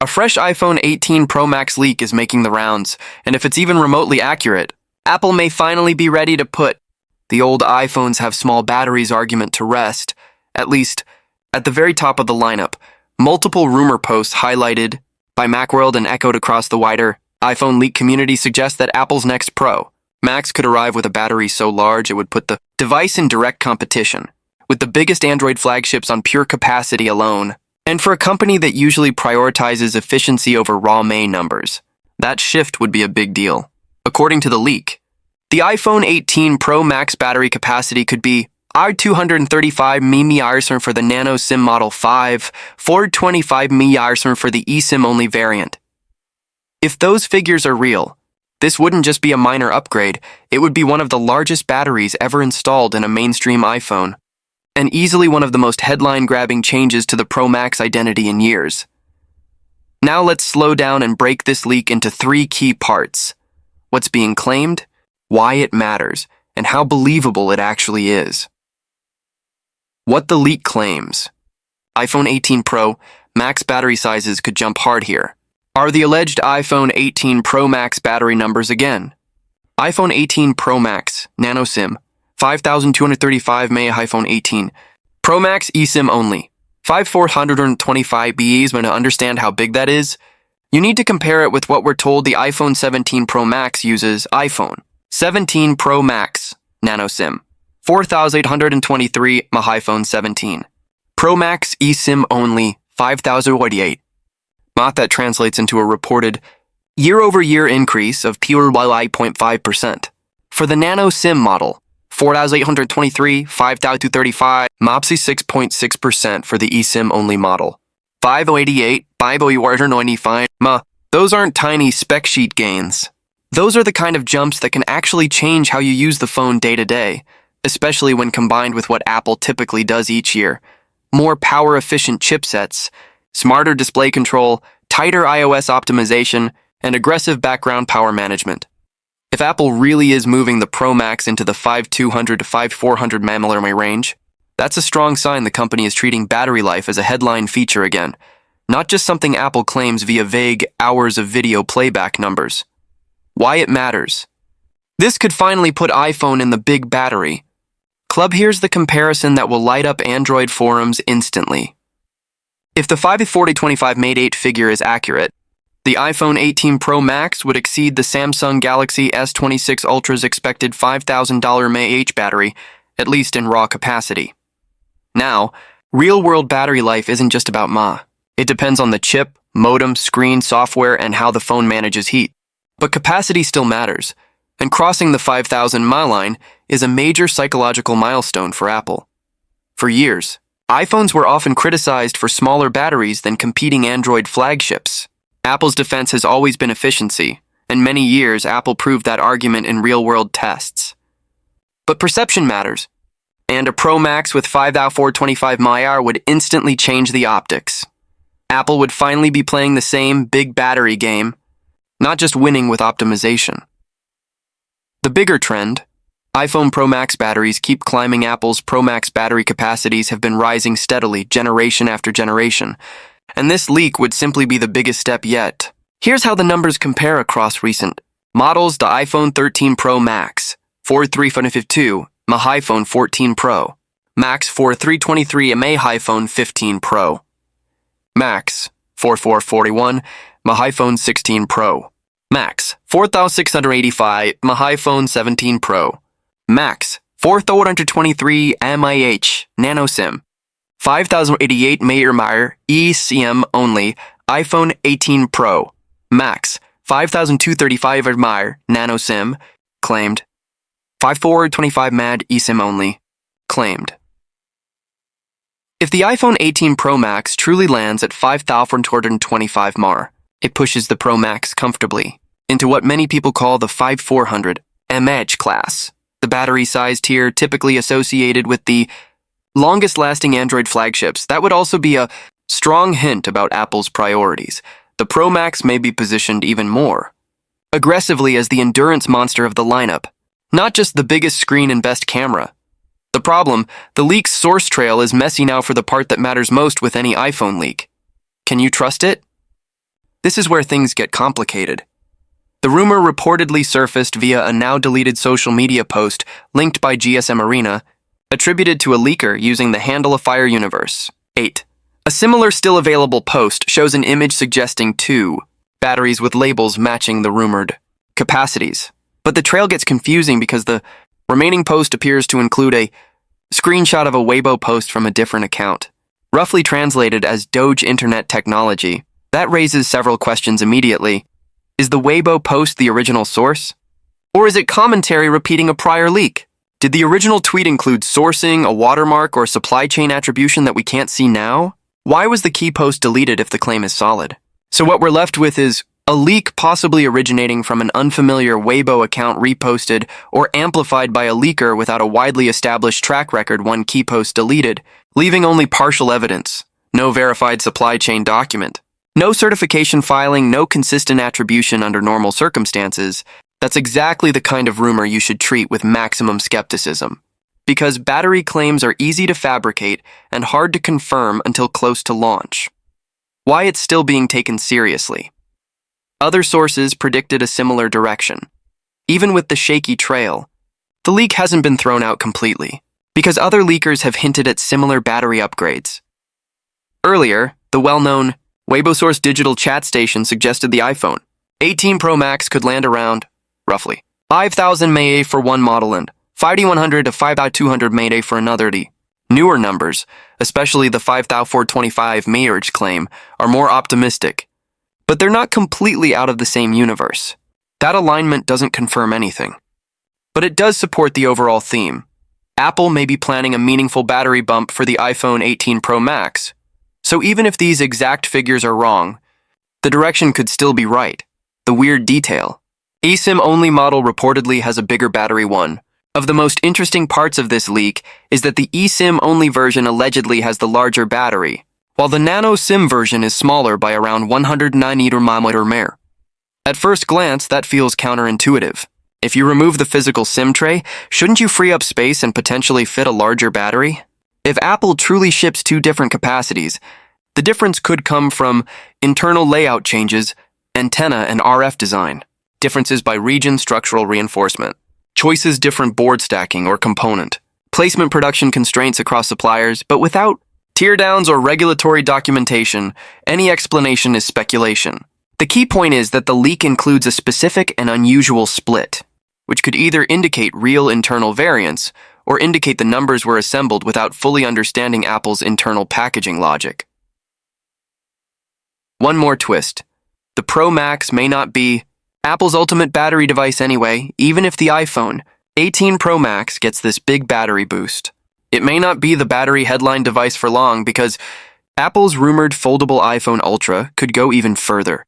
fresh iPhone 18 Pro Max leak is making the rounds, and if it's even remotely accurate, Apple may finally be ready to put the old iPhones have small batteries argument to rest, at least at the very top of the lineup. Multiple rumor posts highlighted by Macworld and echoed across the wider iPhone leak community suggest that Apple's next Pro Max could arrive with a battery so large it would put the device in direct competition with the biggest Android flagships on pure capacity alone. And for a company that usually prioritizes efficiency over raw May numbers, that shift would be a big deal. According to the leak, the iPhone 18 Pro Max battery capacity could be 235 mAh for the Nano SIM Model 5, 425 mAh for the eSIM-only variant. If those figures are real, this wouldn't just be a minor upgrade, it would be one of the largest batteries ever installed in a mainstream iPhone, and easily one of the most headline-grabbing changes to the Pro Max identity in years. Now let's slow down and break this leak into 3 key parts: what's being claimed, why it matters, and how believable it actually is. What the leak claims. iPhone 18 Pro Max battery sizes could jump hard here. Are the alleged iPhone 18 Pro Max battery numbers again? iPhone 18 Pro Max Nano SIM 5,235 mAh iPhone 18 Pro Max eSIM only 5,425 BEs. When to understand how big that is, you need to compare it with what we're told the iPhone 17 Pro Max uses. iPhone 17 Pro Max Nano SIM 4,823 mAh iPhone 17 Pro Max eSIM only 5,048 mAh. That translates into a reported year-over-year increase of pure 0.5%. For the Nano SIM model, 4,823, 5,235, MOPSI 6.6% for the eSIM-only model. 5,088, 5,095, Those aren't tiny spec sheet gains. Those are the kind of jumps that can actually change how you use the phone day to day, especially when combined with what Apple typically does each year: more power-efficient chipsets, smarter display control, tighter iOS optimization, and aggressive background power management. If Apple really is moving the Pro Max into the 5,200 to 5,400 mAh range, that's a strong sign the company is treating battery life as a headline feature again, not just something Apple claims via vague hours of video playback numbers. Why it matters. This could finally put iPhone in the big battery club. Here's the comparison that will light up Android forums instantly. If the 5,4025 Mate 8 figure is accurate, the iPhone 18 Pro Max would exceed the Samsung Galaxy S26 Ultra's expected $5,000 mAh battery, at least in raw capacity. Now, real-world battery life isn't just about mAh. It depends on the chip, modem, screen, software, and how the phone manages heat. But capacity still matters, and crossing the 5,000 mAh line is a major psychological milestone for Apple. For years, iPhones were often criticized for smaller batteries than competing Android flagships. Apple's defense has always been efficiency, and many years Apple proved that argument in real-world tests. But perception matters, and a Pro Max with 5,425 mAh would instantly change the optics. Apple would finally be playing the same big battery game, not just winning with optimization. The bigger trend, iPhone Pro Max batteries keep climbing. Apple's Pro Max battery capacities have been rising steadily, generation after generation, and this leak would simply be the biggest step yet. Here's how the numbers compare across recent models. The iPhone 13 Pro Max, 4,352 mAh iPhone 14 Pro, Max 4,323 mAh iPhone 15 Pro, Max 4,441 mAh iPhone 16 Pro, Max 4,685 mAh iPhone 17 Pro, Max 4,423 mAh Nano SIM 5,088 mAh eSIM only iPhone 18 Pro, Max 5,235 mAh Nano SIM claimed, 5,425 mAh eSIM only claimed. If the iPhone 18 Pro Max truly lands at 5,425 mAh, it pushes the Pro Max comfortably into what many people call the 5,400 mAh class, the battery size tier typically associated with the longest-lasting Android flagships. That would also be a strong hint about Apple's priorities. The Pro Max may be positioned even more aggressively as the endurance monster of the lineup, not just the biggest screen and best camera. The problem, the leak's source trail is messy now for the part that matters most with any iPhone leak. Can you trust it? This is where things get complicated. The rumor reportedly surfaced via a now-deleted social media post linked by GSM Arena, attributed to a leaker using the handle of Fire Universe. 8. A similar still available post shows an image suggesting 2 batteries with labels matching the rumored capacities. But the trail gets confusing because the remaining post appears to include a screenshot of a Weibo post from a different account, roughly translated as Doge Internet Technology. That raises several questions immediately. Is the Weibo post the original source? Or is it commentary repeating a prior leak? Did the original tweet include sourcing, a watermark, or supply chain attribution that we can't see now? Why was the key post deleted if the claim is solid? So what we're left with is a leak possibly originating from an unfamiliar Weibo account reposted or amplified by a leaker without a widely established track record, one key post deleted, leaving only partial evidence, no verified supply chain document, no certification filing, no consistent attribution under normal circumstances. That's exactly the kind of rumor you should treat with maximum skepticism. Because battery claims are easy to fabricate and hard to confirm until close to launch. Why it's still being taken seriously. Other sources predicted a similar direction. Even with the shaky trail, the leak hasn't been thrown out completely, because other leakers have hinted at similar battery upgrades. Earlier, the well-known Weibo Source digital chat station suggested the iPhone 18 Pro Max could land around, roughly, 5,000 mAh for one model and 5,100 to 5,200 mAh for another. The newer numbers, especially the 5,425 mAh claim, are more optimistic. But they're not completely out of the same universe. That alignment doesn't confirm anything. But it does support the overall theme. Apple may be planning a meaningful battery bump for the iPhone 18 Pro Max. So even if these exact figures are wrong, the direction could still be right. The weird detail. eSIM-only model reportedly has a bigger battery. One of the most interesting parts of this leak is that the eSIM-only version allegedly has the larger battery, while the nano SIM version is smaller by around 190 mAh. At first glance, that feels counterintuitive. If you remove the physical SIM tray, shouldn't you free up space and potentially fit a larger battery? If Apple truly ships 2 different capacities, the difference could come from internal layout changes, antenna and RF design, differences by region, structural reinforcement, choices, different board stacking or component, placement, production constraints across suppliers, but without teardowns or regulatory documentation, any explanation is speculation. The key point is that the leak includes a specific and unusual split, which could either indicate real internal variance or indicate the numbers were assembled without fully understanding Apple's internal packaging logic. One more twist. The Pro Max may not be Apple's ultimate battery device anyway, even if the iPhone 18 Pro Max gets this big battery boost. It may not be the battery headline device for long because Apple's rumored foldable iPhone Ultra could go even further.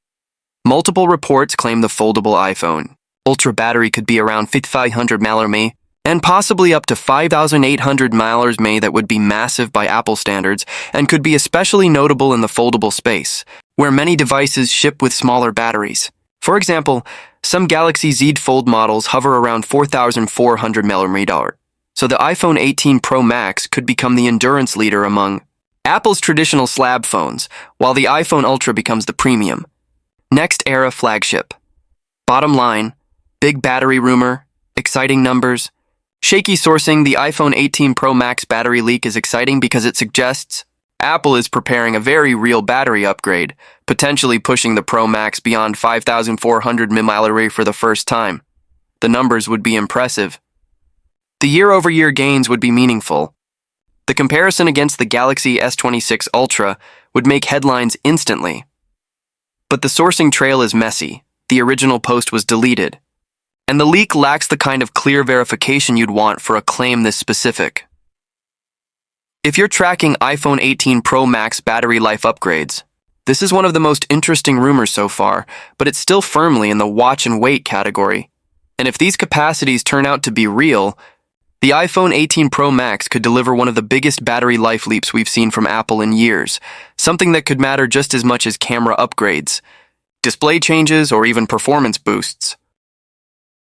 Multiple reports claim the foldable iPhone Ultra battery could be around 5,500 mAh and possibly up to 5,800 mAh. That would be massive by Apple standards and could be especially notable in the foldable space, where many devices ship with smaller batteries. For example, some Galaxy Z Fold models hover around 4,400 mAh. So the iPhone 18 Pro Max could become the endurance leader among Apple's traditional slab phones, while the iPhone Ultra becomes the premium, next era flagship. Bottom line, big battery rumor, exciting numbers, shaky sourcing. The iPhone 18 Pro Max battery leak is exciting because it suggests Apple is preparing a very real battery upgrade, potentially pushing the Pro Max beyond 5,400 mAh for the first time. The numbers would be impressive. The year-over-year gains would be meaningful. The comparison against the Galaxy S26 Ultra would make headlines instantly. But the sourcing trail is messy. The original post was deleted, and the leak lacks the kind of clear verification you'd want for a claim this specific. If you're tracking iPhone 18 Pro Max battery life upgrades, this is one of the most interesting rumors so far, but it's still firmly in the watch and wait category. And if these capacities turn out to be real, the iPhone 18 Pro Max could deliver one of the biggest battery life leaps we've seen from Apple in years, something that could matter just as much as camera upgrades, display changes, or even performance boosts.